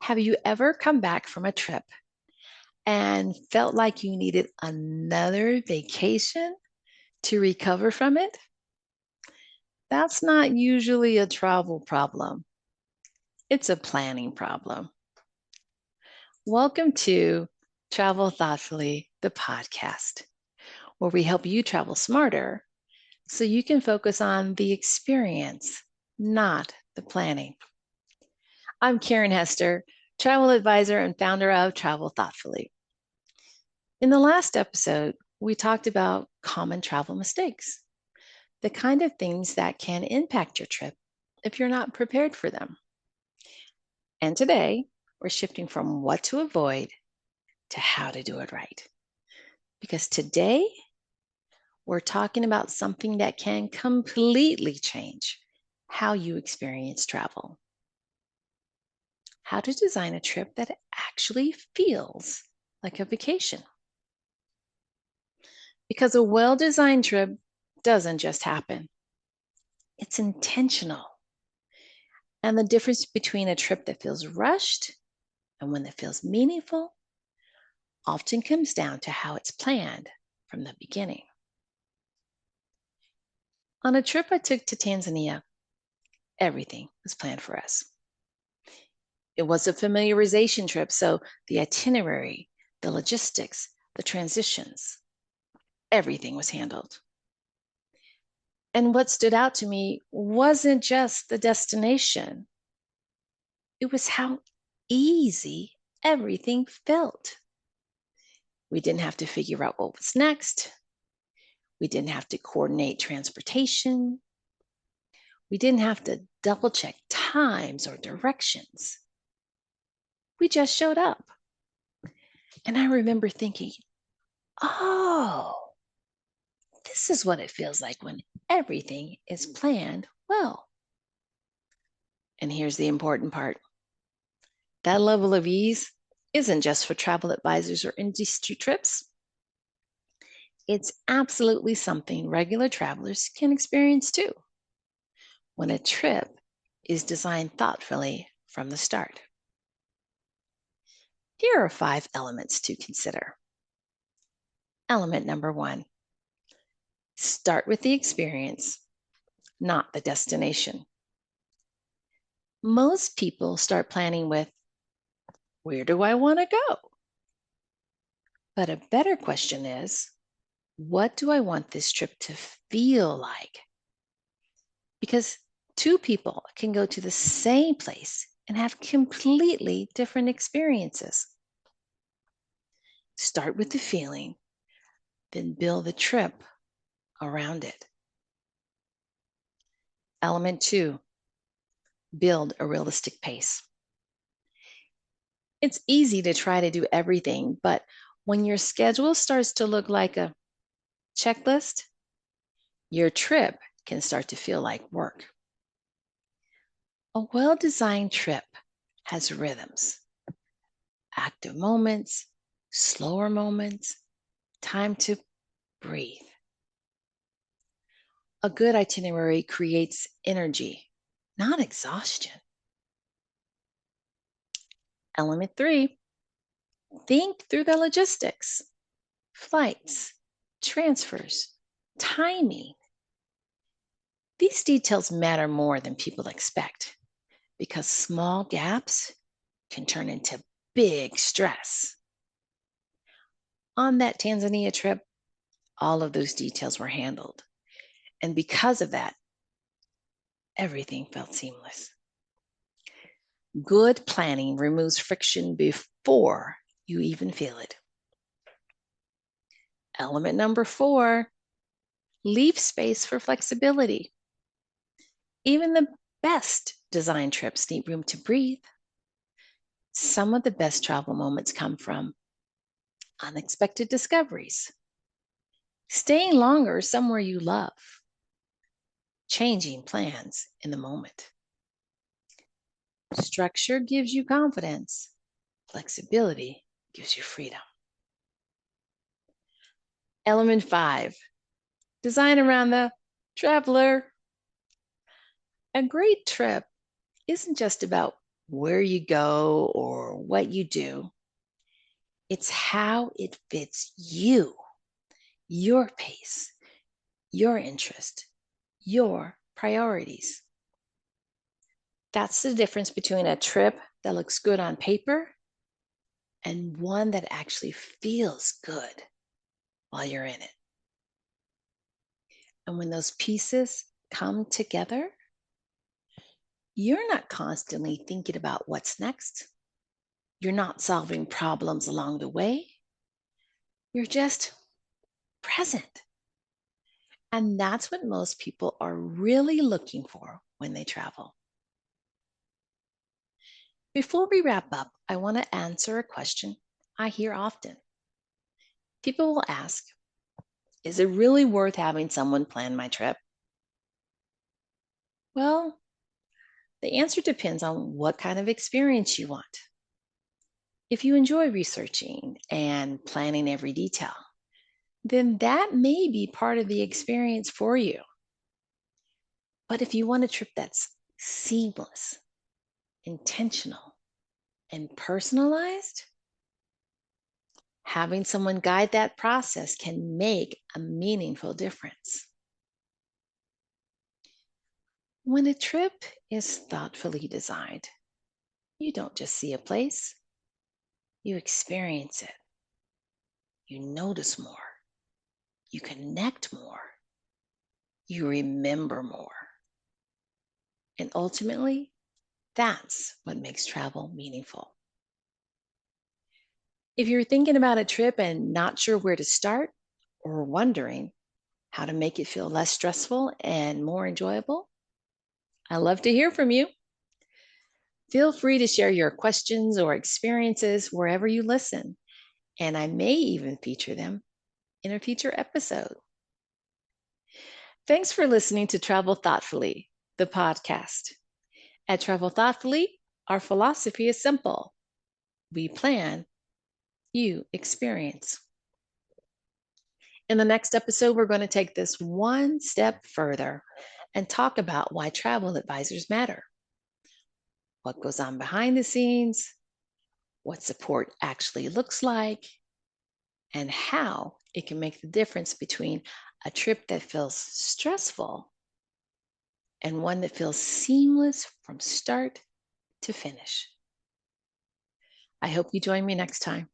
Have you ever come back from a trip and felt like you needed another vacation to recover from it? That's not usually a travel problem, it's a planning problem. Welcome to Travel Thoughtfully, the podcast, where we help you travel smarter so you can focus on the experience, not the planning. I'm Karen Hester, travel advisor and founder of Travel Thoughtfully. In the last episode, we talked about common travel mistakes, the kind of things that can impact your trip if you're not prepared for them. And today, we're shifting from what to avoid to how to do it right. Because today, we're talking about something that can completely change how you experience travel. How to design a trip that actually feels like a vacation. Because a well-designed trip doesn't just happen. It's intentional. And the difference between a trip that feels rushed and one that feels meaningful often comes down to how it's planned from the beginning. On a trip I took to Tanzania, everything was planned for us. It was a familiarization trip, so the itinerary, the logistics, the transitions, everything was handled. And what stood out to me wasn't just the destination, it was how easy everything felt. We didn't have to figure out what was next. We didn't have to coordinate transportation. We didn't have to double check times or directions. We just showed up. And I remember thinking, oh, this is what it feels like when everything is planned well. And here's the important part. That level of ease isn't just for travel advisors or industry trips. It's absolutely something regular travelers can experience too when a trip is designed thoughtfully from the start. Here are 5 elements to consider. Element number 1, start with the experience, not the destination. Most people start planning with, where do I want to go? But a better question is, what do I want this trip to feel like? Because 2 people can go to the same place and have completely different experiences. Start with the feeling, then build the trip around it. Element 2, build a realistic pace. It's easy to try to do everything, but when your schedule starts to look like a checklist, your trip can start to feel like work. A well-designed trip has rhythms, active moments, slower moments, time to breathe. A good itinerary creates energy, not exhaustion. Element 3, think through the logistics, flights, transfers, timing. These details matter more than people expect because small gaps can turn into big stress. On that Tanzania trip, all of those details were handled. And because of that, everything felt seamless. Good planning removes friction before you even feel it. Element number 4, leave space for flexibility. Even the best design trips need room to breathe. Some of the best travel moments come from unexpected discoveries, staying longer somewhere you love, changing plans in the moment. Structure gives you confidence. Flexibility gives you freedom. Element 5, design around the traveler. A great trip isn't just about where you go or what you do. It's how it fits you, your pace, your interest, your priorities. That's the difference between a trip that looks good on paper and one that actually feels good while you're in it. And when those pieces come together, you're not constantly thinking about what's next. You're not solving problems along the way. You're just present. And that's what most people are really looking for when they travel. Before we wrap up, I want to answer a question I hear often. People will ask, is it really worth having someone plan my trip? Well, the answer depends on what kind of experience you want. If you enjoy researching and planning every detail, then that may be part of the experience for you. But if you want a trip that's seamless, intentional, and personalized, having someone guide that process can make a meaningful difference. When a trip is thoughtfully designed, you don't just see a place, you experience it. You notice more, you connect more, you remember more. And ultimately, that's what makes travel meaningful. If you're thinking about a trip and not sure where to start, or wondering how to make it feel less stressful and more enjoyable, I love to hear from you. Feel free to share your questions or experiences wherever you listen, and I may even feature them in a future episode. Thanks for listening to Travel Thoughtfully, the podcast. At Travel Thoughtfully, our philosophy is simple. We plan, you experience. In the next episode, we're going to take this one step further and talk about why travel advisors matter, what goes on behind the scenes, what support actually looks like, and how it can make the difference between a trip that feels stressful and one that feels seamless from start to finish. I hope you join me next time.